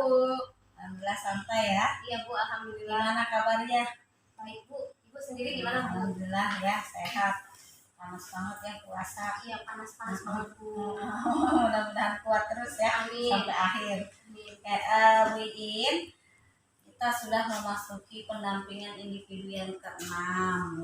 Bu. Alhamdulillah santai ya. Iya Bu, alhamdulillah. Gimana kabarnya? Baik Bu. Ibu sendiri gimana Bu? Alhamdulillah ya, sehat. Panas banget ya puasa. Iya, panas banget Bu. Mudah-mudahan kuat terus ya. Amin. Sampai akhir. Amin. Bu Iin, kita sudah memasuki pendampingan individu yang ke-6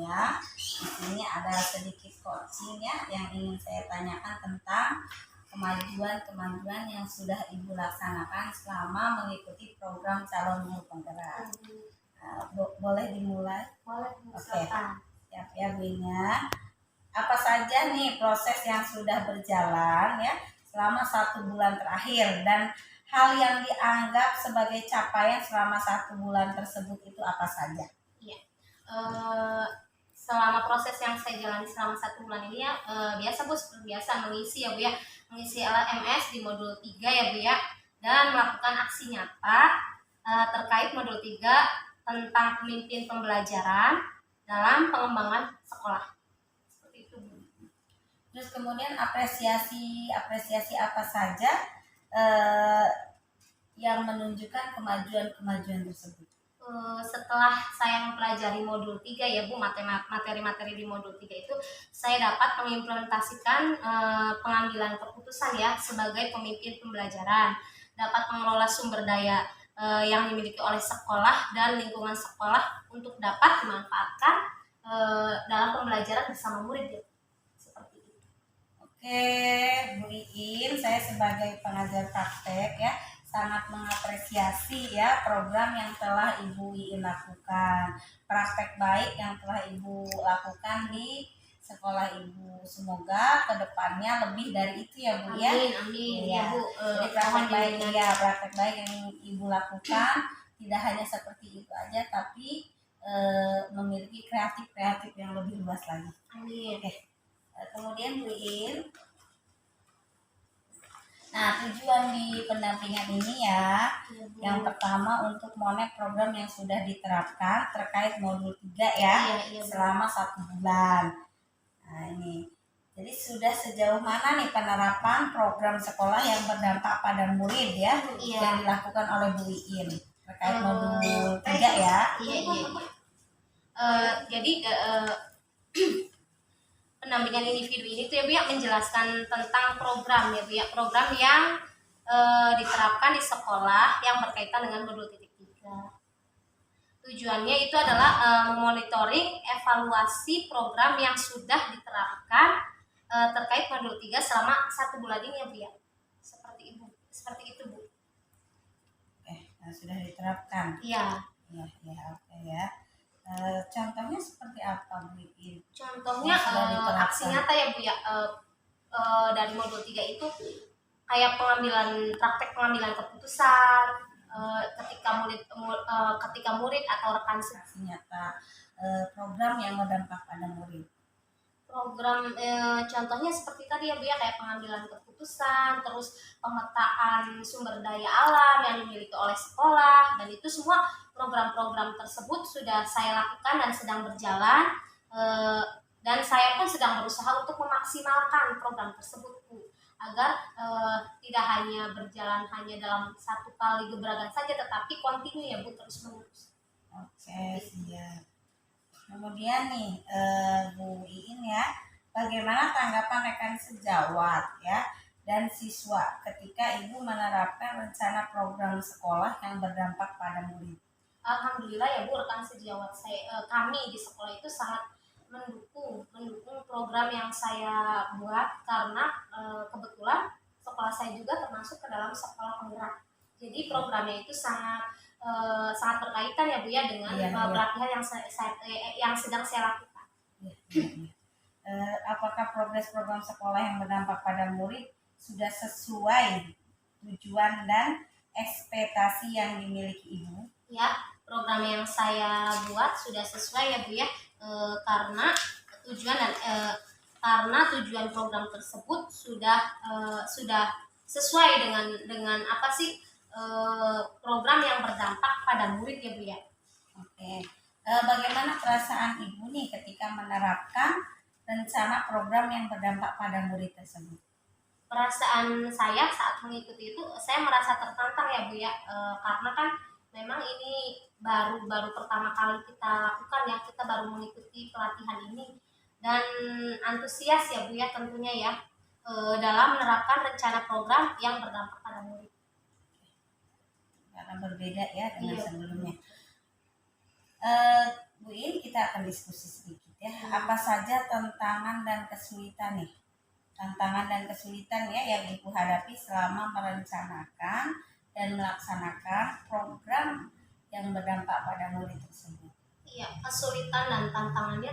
ya. Di sini ada sedikit coaching ya yang ingin saya tanyakan tentang kemajuan yang sudah Ibu laksanakan selama mengikuti program calon guru penggerak. Boleh dimulai? Boleh Bu. Oke. Siap ya Bu Inya. Apa saja nih proses yang sudah berjalan ya selama 1 bulan terakhir, dan hal yang dianggap sebagai capaian selama 1 bulan tersebut itu apa saja? Iya. Selama proses yang saya jalani selama 1 bulan ini ya, biasa Bu, seperti biasa mengisi ya Bu ya, mengisi LMS di modul 3 ya Bu ya, dan melakukan aksi nyata terkait modul 3 tentang pemimpin pembelajaran dalam pengembangan sekolah. Seperti itu Bu. Terus kemudian apresiasi apa saja yang menunjukkan kemajuan tersebut? Setelah saya mempelajari modul 3 ya Bu, materi-materi di modul 3 itu saya dapat mengimplementasikan pengambilan keputusan ya sebagai pemimpin pembelajaran, dapat mengelola sumber daya yang dimiliki oleh sekolah dan lingkungan sekolah untuk dapat dimanfaatkan dalam pembelajaran bersama murid ya. Seperti itu. Oke, Bu Iin, saya sebagai pengajar praktek ya sangat mengapresiasi ya program yang telah Ibu Iin lakukan, praktek baik yang telah Ibu lakukan di sekolah Ibu. Semoga kedepannya lebih dari itu ya Bu ya. Amin Ya, Bu. jadi praktek baik yang Ibu lakukan tidak hanya seperti itu aja, tapi memiliki kreatif yang lebih luas lagi. Amin. Oke. Kemudian Bu Iin, nah tujuan di pendampingan ini ya, yang pertama untuk monet program yang sudah diterapkan terkait modul 3 ya, selama 1 bulan. Nah ini, jadi sudah sejauh mana nih penerapan program sekolah yang berdampak pada murid ya, yang dilakukan oleh Bu Iin terkait modul 3 ya? Jadi pendampingan individu ini tuh ya Bu ya, menjelaskan tentang program ya Bu ya, program yang diterapkan di sekolah yang berkaitan dengan modul 3. Tujuannya itu adalah memonitoring evaluasi program yang sudah diterapkan terkait modul 3 selama 1 bulan ini ya Bu ya. Seperti itu Bu. Sudah diterapkan. Iya. Oke ya. Contohnya seperti apa Bu Iin? Contohnya aksi nyata ya Bu ya, dari modul 3 itu kayak praktek pengambilan keputusan ketika murid atau rekan aksi nyata program yang berdampak pada murid. Program contohnya seperti tadi ya Bu ya, kayak pengambilan keputusan, terus pemetaan sumber daya alam yang dimiliki oleh sekolah, dan itu semua program-program tersebut sudah saya lakukan dan sedang berjalan, dan saya pun sedang berusaha untuk memaksimalkan program tersebut Bu, agar tidak hanya berjalan hanya dalam 1 kali gebrakan saja, tetapi kontinu ya Bu, terus menerus. Oke, siap. Kemudian nih Bu Iin ya, bagaimana tanggapan rekan sejawat ya dan siswa ketika Ibu menerapkan rencana program sekolah yang berdampak pada murid? Alhamdulillah ya Bu, rekan sejawat kami di sekolah itu sangat mendukung program yang saya buat, karena kebetulan sekolah saya juga termasuk ke dalam sekolah penggerak. Jadi programnya itu sangat berkaitan ya Bu ya dengan pelatihan yang sedang saya lakukan. Apakah progres program sekolah yang berdampak pada murid sudah sesuai tujuan dan ekspektasi yang dimiliki Ibu? Ya, program yang saya buat sudah sesuai ya Bu ya, karena tujuan program tersebut sudah sesuai dengan apa sih program yang berdampak pada murid ya Bu ya. Oke. Bagaimana perasaan Ibu nih ketika menerapkan rencana program yang berdampak pada murid tersebut? perasaan saya saat mengikuti itu, saya merasa tertantang ya Bu ya, karena kan memang ini baru pertama kali kita lakukan ya, kita baru mengikuti pelatihan ini dan antusias ya Bu ya tentunya ya, dalam menerapkan rencana program yang berdampak pada murid. Karena berbeda ya dengan Iya. sebelumnya. Bu In, kita akan diskusi sedikit ya. Apa saja tantangan dan kesulitan nih? Tantangan dan kesulitan ya yang Ibu hadapi selama merencanakan dan melaksanakan program yang berdampak pada murid tersebut. Iya, kesulitan dan tantangannya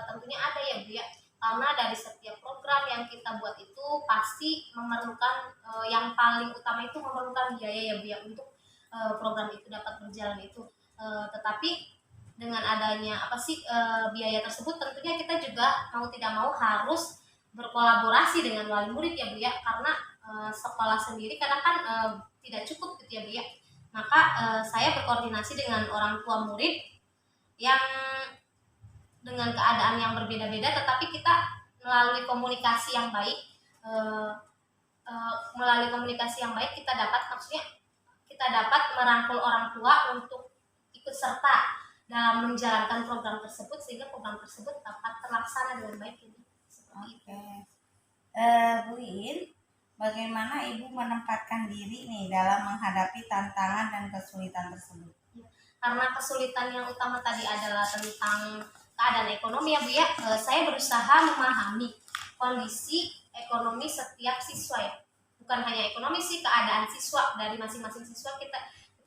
tentunya ada ya Bu ya. Karena dari setiap program yang kita buat itu pasti memerlukan yang paling utama itu memerlukan biaya ya Bu ya untuk program itu dapat berjalan itu. Tetapi dengan adanya biaya tersebut tentunya kita juga mau tidak mau harus berkolaborasi dengan wali murid ya Bu ya, karena sekolah sendiri kadang kan tidak cukup gitu ya Bu ya. Maka saya berkoordinasi dengan orang tua murid yang dengan keadaan yang berbeda-beda, tetapi kita melalui komunikasi yang baik, kita dapat merangkul orang tua untuk ikut serta dalam menjalankan program tersebut sehingga program tersebut dapat terlaksana dengan baik. Oke. Bu In, bagaimana Ibu menempatkan diri nih dalam menghadapi tantangan dan kesulitan tersebut? Karena kesulitan yang utama tadi adalah tentang keadaan ekonomi ya Bu ya, saya berusaha memahami kondisi ekonomi setiap siswa ya. Bukan hanya ekonomi sih, keadaan siswa dari masing-masing siswa. Kita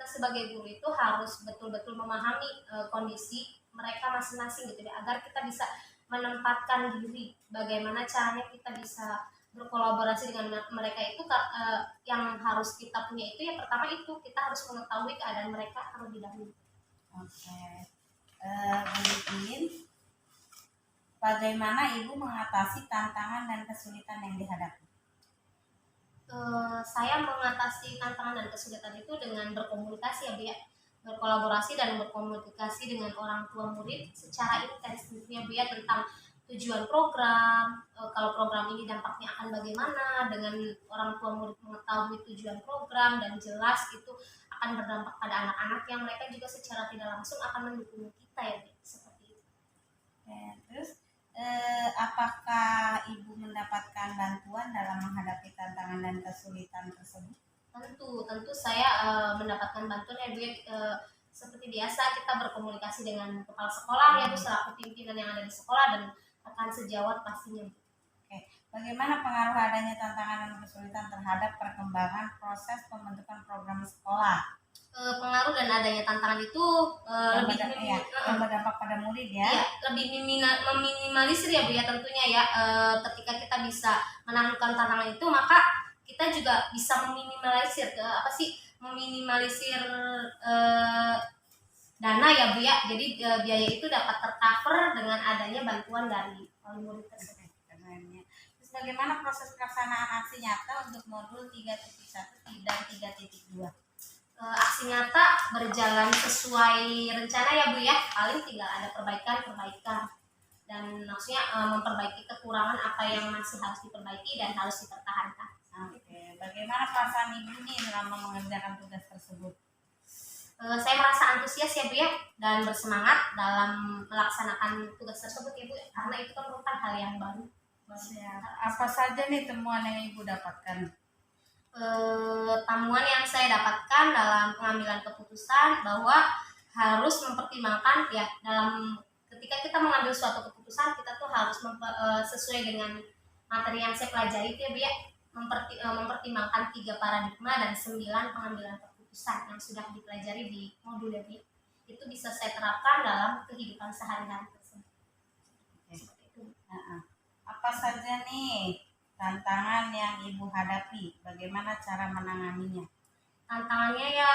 sebagai guru itu harus betul-betul memahami kondisi mereka masing-masing gitu ya, agar kita bisa menempatkan diri bagaimana caranya kita bisa berkolaborasi dengan mereka itu. Yang harus kita punya itu ya, pertama itu kita harus mengetahui keadaan mereka terlebih dahulu. Oke. Bu In, bagaimana Ibu mengatasi tantangan dan kesulitan yang dihadapi? Saya mengatasi tantangan dan kesulitan itu dengan berkomunikasi ya Bu ya, berkolaborasi dan berkomunikasi dengan orang tua murid secara intens tentunya Bu ya, tentang tujuan program, kalau program ini dampaknya akan bagaimana, dengan orang tua murid mengetahui tujuan program dan jelas itu akan berdampak pada anak-anak yang mereka juga secara tidak langsung akan mendukung kita ya Bu, seperti itu. Terus apakah Ibu mendapatkan bantuan dalam menghadapi tantangan dan kesulitan tersebut? Tentu saya mendapatkan bantuan ya Bu ya, seperti biasa kita berkomunikasi dengan kepala sekolah ya Bu, selaku pimpinan yang ada di sekolah dan rekan sejawat pastinya Bu. Oke, bagaimana pengaruh adanya tantangan dan kesulitan terhadap perkembangan proses pembentukan program sekolah? Pengaruh dan adanya tantangan itu yang berdampak pada murid ya. Iya, lebih meminimalisir ya Bu ya tentunya ya. Ketika kita bisa menaklukkan tantangan itu, maka kita juga bisa meminimalisir dana ya Bu ya. Jadi biaya itu dapat tercover dengan adanya bantuan dari wali murid tersebut. Terus bagaimana proses pelaksanaan aksi nyata untuk modul 3.1 dan 3.2? Aksi nyata berjalan sesuai rencana ya Bu ya, paling tinggal ada perbaikan dan maksudnya memperbaiki kekurangan apa yang masih harus diperbaiki dan harus dipertahankan. Oke, bagaimana perasaan Ibu nih selama mengerjakan tugas tersebut? Saya merasa antusias ya Bu ya, dan bersemangat dalam melaksanakan tugas tersebut ya Bu, karena itu kan merupakan hal yang baru. Apa saja nih temuan yang Ibu dapatkan? Temuan yang saya dapatkan dalam pengambilan keputusan bahwa harus mempertimbangkan ya, dalam ketika kita mengambil suatu keputusan kita tuh harus sesuai dengan materi yang saya pelajari itu ya Bu ya, mempertimbangkan 3 paradigma dan 9 pengambilan keputusan yang sudah dipelajari di modul ya Bu. Itu bisa saya terapkan dalam kehidupan sehari-hari tersebut. Apa saja nih tantangan yang Ibu hadapi? Bagaimana cara menanganinya? Tantangannya ya,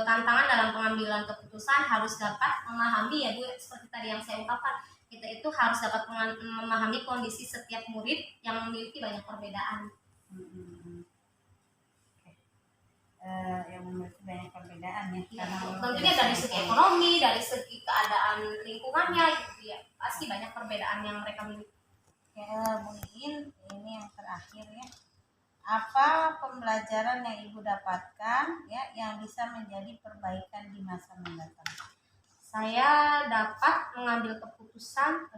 tantangan dalam pengambilan keputusan harus dapat memahami ya Bu, seperti tadi yang saya ungkapkan, kita itu harus dapat memahami kondisi setiap murid yang memiliki banyak perbedaan. Yang memiliki banyak perbedaan ya, tentunya dari segi ekonomi, dari segi keadaan lingkungannya gitu ya, pasti banyak perbedaan yang mereka miliki. Bu In, ini yang terakhir ya, apa pembelajaran yang Ibu dapatkan ya yang bisa menjadi perbaikan di masa mendatang? Saya dapat mengambil keputusan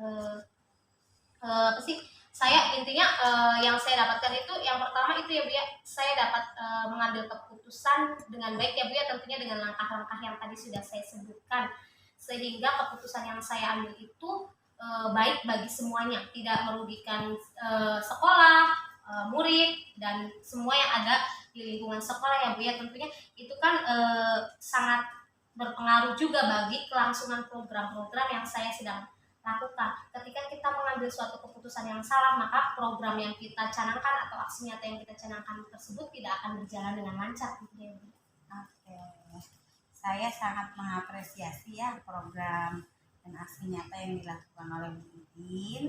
apa sih? Saya intinya yang saya dapatkan itu yang pertama itu ya Bu ya, saya dapat mengambil keputusan dengan baik ya Bu ya, tentunya dengan langkah-langkah yang tadi sudah saya sebutkan, sehingga keputusan yang saya ambil itu baik bagi semuanya, tidak merugikan sekolah, murid dan semua yang ada di lingkungan sekolah ya Bu ya. Tentunya itu kan sangat berpengaruh juga bagi kelangsungan program-program yang saya sedang lakukan. Ketika kita mengambil suatu keputusan yang salah, maka program yang kita canangkan atau aksi nyata yang kita canangkan tersebut tidak akan berjalan dengan lancar. Oke, saya sangat mengapresiasi ya program dan aksi nyata yang dilakukan oleh Bu Iin.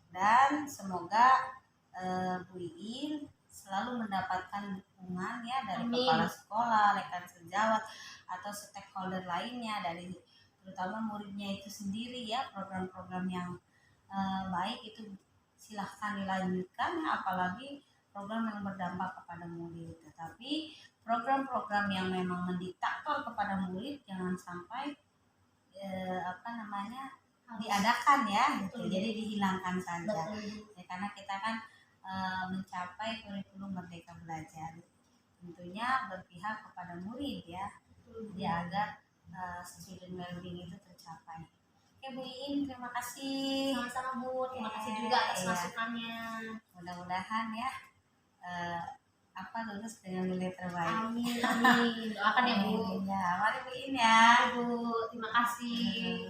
Dan semoga Bu Iin selalu mendapatkan dukungan ya dari Amin. Kepala sekolah, rekan sejawat atau stakeholder lainnya, dari terutama muridnya itu sendiri ya. Program-program yang baik itu silahkan dilanjutkan, apalagi program yang berdampak kepada murid. Tetapi program-program yang memang mendiktator kepada murid jangan sampai diadakan ya gitu. Jadi dihilangkan saja ya, karena kita kan mencapai kurikulum Merdeka Belajar tentunya berpihak kepada murid ya, jadi agar student well-being itu tercapai. Oke Bu Iin, terima kasih. Sama-sama Bu, terima kasih juga atas masukannya. Mudah-mudahan ya lulus dengan nilai terbaik. Amin, amin. Doakan ya Bu. Ya, mari Bu Iin ya. Bu, terima kasih.